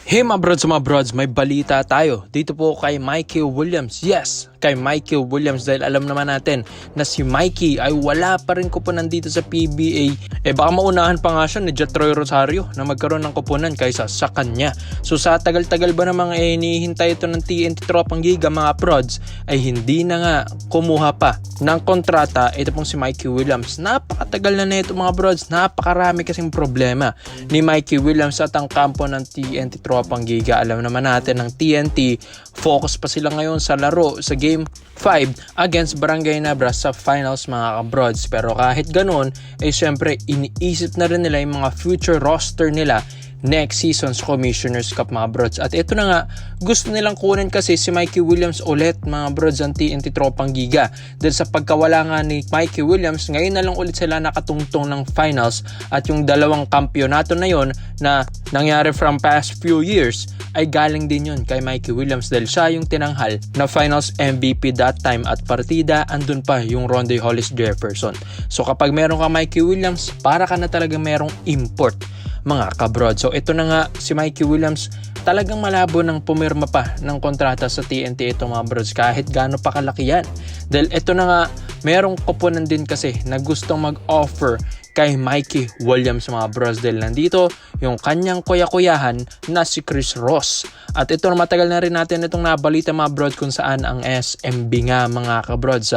Hey mga brods, may balita tayo. Dito po kay Mikey Williams. Yes, kay Mikey Williams dahil alam naman natin na si Mikey ay wala pa rin kuponan dito sa PBA. Baka maunahan pa nga siya ni Jetroy Rosario na magkaroon ng kuponan kaysa sa kanya. So sa tagal-tagal ba namang hinihintay ito ng TNT Tropang Giga mga brods ay hindi na nga kumuha pa ng kontrata. Ito pong si Mikey Williams. Napakatagal na nito mga brods. Napakarami kasing problema ni Mikey Williams at ang kampo ng TNT Tropang Giga. Alam naman natin ng TNT, focus pa sila ngayon sa laro sa Game 5 against Barangay Nebra sa finals mga kabrods. Pero kahit ganun, syempre iniisip na rin nila yung mga future roster nila next season's Commissioner's Cup mga brods. At ito na nga, gusto nilang kunin kasi si Mikey Williams ulit mga brods ang TNT Tropang Giga. Dahil sa pagkawala nga ni Mikey Williams, ngayon na lang ulit sila nakatungtong ng finals at yung dalawang kampyonato na yon na nangyari from past few years ay galing din yun kay Mikey Williams dahil siya yung tinanghal na finals MVP that time at partida andun pa yung Ronde Hollis Jefferson. So kapag meron ka Mikey Williams, para ka na talaga merong import mga kabrod. So ito na nga si Mikey Williams talagang malabo nang pumirma pa ng kontrata sa TNT ito mga brods kahit gaano pa kalaki yan. Dahil ito na nga merong koponan din kasi na gustong mag-offer kay Mikey Williams mga bros dahil nandito yung kanyang kuya-kuyahan na si Chris Ross. At ito matagal na rin natin itong nabalita mga bros kung saan ang SMB nga mga kabrods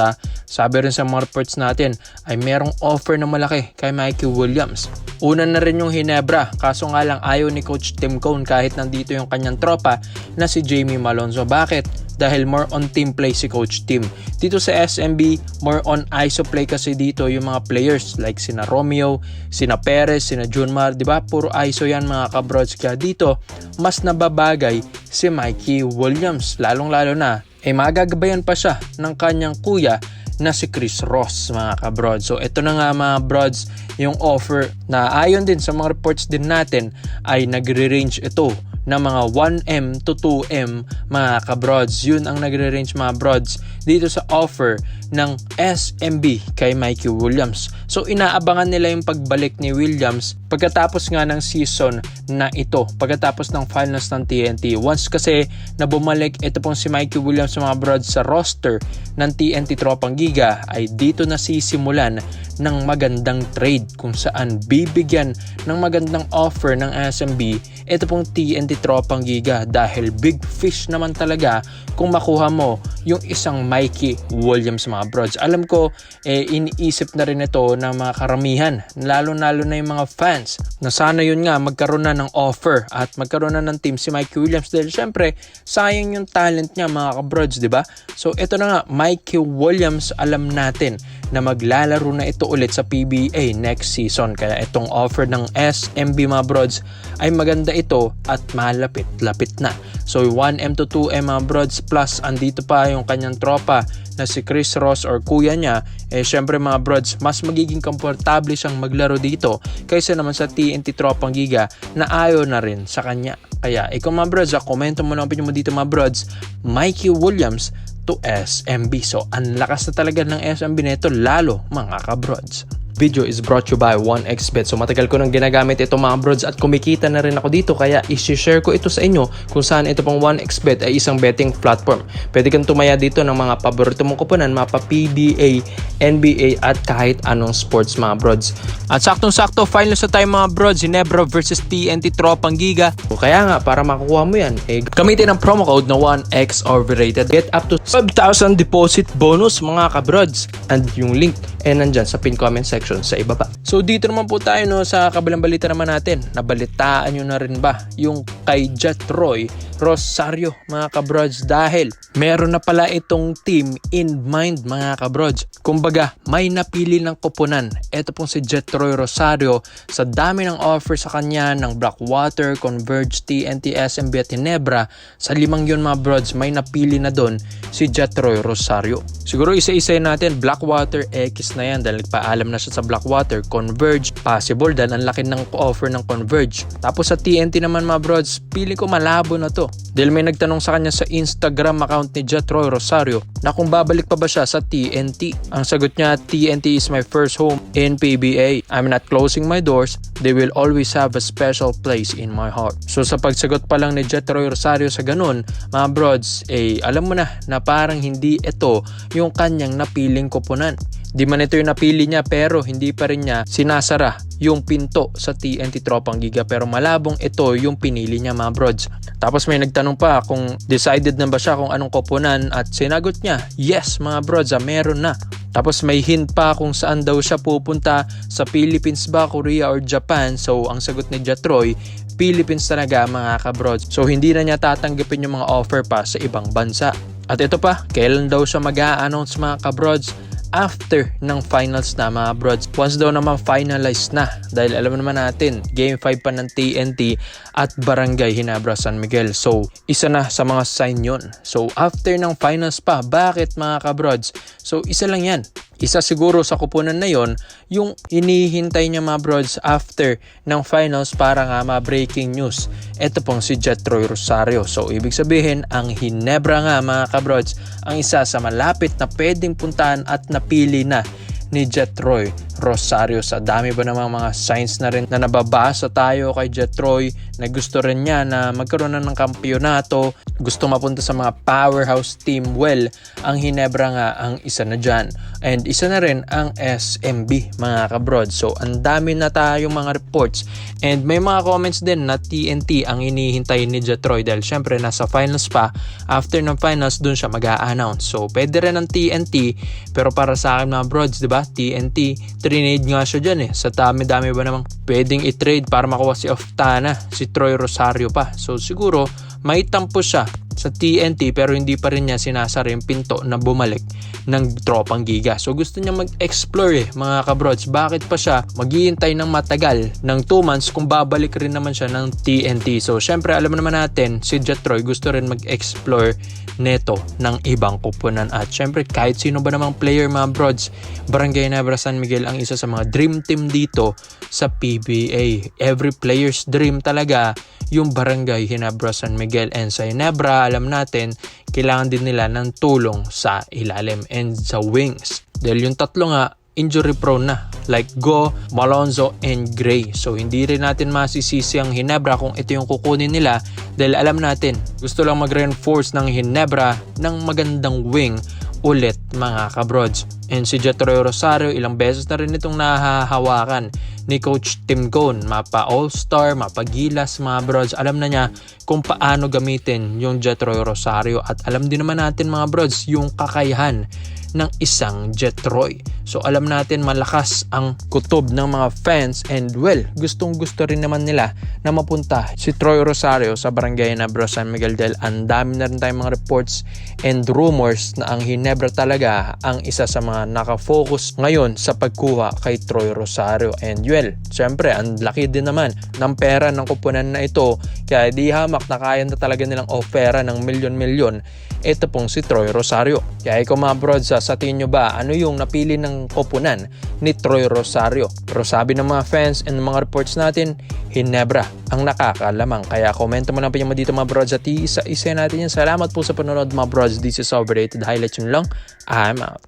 sabi rin sa mga reports natin ay merong offer na malaki kay Mikey Williams. Una na rin yung Hinebra kaso nga lang ayaw ni Coach Tim Cone kahit nandito yung kanyang tropa na si Jamie Malonzo. Bakit? Dahil more on team play si Coach Tim. Dito sa SMB, more on ISO play kasi dito yung mga players like sina Romeo, sina Perez, sina Junmar, di ba? Puro ISO yan mga kabrods. Kaya dito, mas nababagay si Mikey Williams. Lalong-lalo na, magagabayan pa siya ng kanyang kuya na si Chris Ross mga kabrods. So ito na nga mga brods yung offer na ayon din sa mga reports din natin ay nagre-range ito na mga 1M to 2M mga kabrods. Yun ang nagre-range mga brods dito sa offer ng SMB kay Mikey Williams. So inaabangan nila yung pagbalik ni Williams pagkatapos nga ng season na ito, pagkatapos ng finals ng TNT. Once kasi na bumalik ito pong si Mikey Williams mga brods sa roster ng TNT Tropang Giga ay dito na sisimulan ng magandang trade kung saan bibigyan ng magandang offer ng SMB ito pong TNT Tropang Giga dahil big fish naman talaga kung makuha mo yung isang Mikey Williams mga brods. Alam ko iniisip na rin ito ng mga karamihan lalo na yung mga fans na sana yun nga magkaroon na ng offer at magkaroon na ng team si Mikey Williams dahil syempre sayang yung talent niya mga kabrods, di ba? So ito na nga Mikey Williams, alam natin na maglalaro na ito ulit sa PBA next season kaya itong offer ng SMB mga brods ay maganda ito at malapit-lapit na. So 1M to 2M mga brods plus andito pa yung kanyang tropa na si Chris Ross or kuya niya, syempre mga brods mas magiging komportable siyang maglaro dito kaysa naman sa TNT Tropang Giga na ayaw na rin sa kanya. Kaya ikaw mga brods, komento mo lang opinion mo dito mga brods, Mikey Williams to SMB. So ang lakas na talaga ng SMB nito lalo mga kabrods. Video is brought to you by 1xBet. So matagal ko nang ginagamit ito mga brods at kumikita na rin ako dito kaya i-share ko ito sa inyo kung saan ito pong 1xBet ay isang betting platform. Pwede kang tumaya dito ng mga paborito mong kuponan, mapa PBA, NBA at kahit anong sports mga brods. At saktong-sakto finals na tayo mga brods, Ginebra versus TNT Tropang Giga. O kaya nga para makukuha mo yan, gamitin ang promo code na 1x overrated. Get up to 5,000 deposit bonus mga kabrods. And yung link nandyan sa pin comment section sa ibaba. So dito naman po tayo sa kabilang balita naman natin. Nabalitaan nyo na rin ba yung kay Jetroy Rosario mga kabrods dahil meron na pala itong team in mind mga kabrods. Kumbaga may napili ng koponan. Ito pong si Jetroy Rosario sa dami ng offer sa kanya ng Blackwater, Converge, TNT, SMB at Ginebra. Sa limang yun mga brods may napili na doon si Jetroy Rosario. Siguro isa-isa natin Blackwater X na yan dahil paalam na siya sa Blackwater. Converge possible dahil ang laki ng offer ng Converge. Tapos sa TNT naman mga brods brods, feeling ko malabo na to. Dahil may nagtanong sa kanya sa Instagram account ni Jetroy Rosario na kung babalik pa ba siya sa TNT. Ang sagot niya, TNT is my first home in PBA. I'm not closing my doors. They will always have a special place in my heart. So sa pagsagot pa lang ni Jetroy Rosario sa ganun, mga brods, alam mo na parang hindi ito yung kanyang napiling koponan. Di man ito yung napili niya pero hindi pa rin niya sinasara yung pinto sa TNT Tropang Giga, pero malabong ito yung pinili niya, mga brods. Tapos may nagtanong pa kung decided na ba siya kung anong koponan at sinagot niya, yes mga brods, meron na. Tapos may hint pa kung saan daw siya pupunta, sa Philippines ba, Korea or Japan. So ang sagot ni Jetroy, Philippines talaga mga kabrods. So hindi na niya tatanggapin yung mga offer pa sa ibang bansa. At ito pa, kailan daw siya mag-a-announce mga kabrods? After ng finals na mga brods. Once daw naman finalized na, dahil alam naman natin game 5 pa ng TNT at Barangay Ginebra San Miguel. So isa na sa mga sign yun. So after ng finals pa, bakit mga kabrods? So isa lang yan. Isa siguro sa kupunan na yon yung hinihintay niya mga brods after ng finals para nga ma-breaking news. Ito pong si Jetroy Rosario. So ibig sabihin ang Ginebra nga mga kabrods ang isa sa malapit na pwedeng puntahan at napili na ni Jetroy Rosario. Sa dami ba namang mga signs na rin na nababasa tayo kay Jetroy na gusto rin niya na magkaroon na ng kampyonato, gusto mapunta sa mga powerhouse team. Well, ang Ginebra nga ang isa na dyan. And isa na rin ang SMB mga kabrod. So ang dami na tayong mga reports and may mga comments din na TNT ang hinihintay ni Jetroy dahil syempre nasa finals pa. After ng finals dun siya mag-a-announce. So pwede rin ng TNT, pero para sa akin mga brods, diba, TNT trinade nga siya dyan sa dami-dami ba namang pwedeng i-trade para makuha si Oftana, si Troy Rosario pa. So siguro may tampo siya sa TNT pero hindi pa rin niya sinasara yung pinto na bumalik ng Tropang Giga. So gusto niya mag-explore mga kabrods. Bakit pa siya maghihintay ng matagal ng 2 months kung babalik rin naman siya ng TNT? So syempre alam naman natin si Jetroy gusto rin mag-explore neto ng ibang kupunan. At syempre kahit sino ba namang player mga brods, Barangay Ginebra San Miguel ang isa sa mga dream team dito sa PBA. Every player's dream talaga yung Barangay Ginebra San Miguel. And sa Ginebra alam natin kailangan din nila ng tulong sa ilalim and sa wings. Dahil yung tatlo nga injury prone na, like Go, Malonzo, and Gray. So hindi rin natin masisisi ang Ginebra kung ito yung kukunin nila dahil alam natin gusto lang mag-reinforce ng Ginebra ng magandang wing ulit mga kabrods. And si Jetroy Rosario ilang beses na rin itong nahahawakan ni Coach Tim Cone. Mapa All-Star, mapa Gilas mga brods. Alam na niya kung paano gamitin yung Jetroy Rosario at alam din naman natin mga brods yung kakayahan ng isang Jetroy. So alam natin malakas ang kutob ng mga fans and well, gustong gusto rin naman nila na mapunta si Troy Rosario sa Barangay Ginebra San Miguel dahil ang dami na rin tayong mga reports and rumors na ang Ginebra talaga ang isa sa mga nakafocus ngayon sa pagkuha kay Troy Rosario. And well, syempre ang laki din naman ng pera ng kupunan na ito kaya di hamak na kaya na talaga nilang ofera ng milyon-milyon ito pong si Troy Rosario. Kaya ikaw mga brods, sa tingin nyo ba ano yung napili ng koponan ni Troy Rosario? Pero sabi ng mga fans and mga reports natin, Ginebra ang nakakalamang. Kaya komento mo lang pa yung dito mga brods at isa natin yan. Salamat po sa panonood mga brods. This is Overrated Highlights yun lang. I'm out.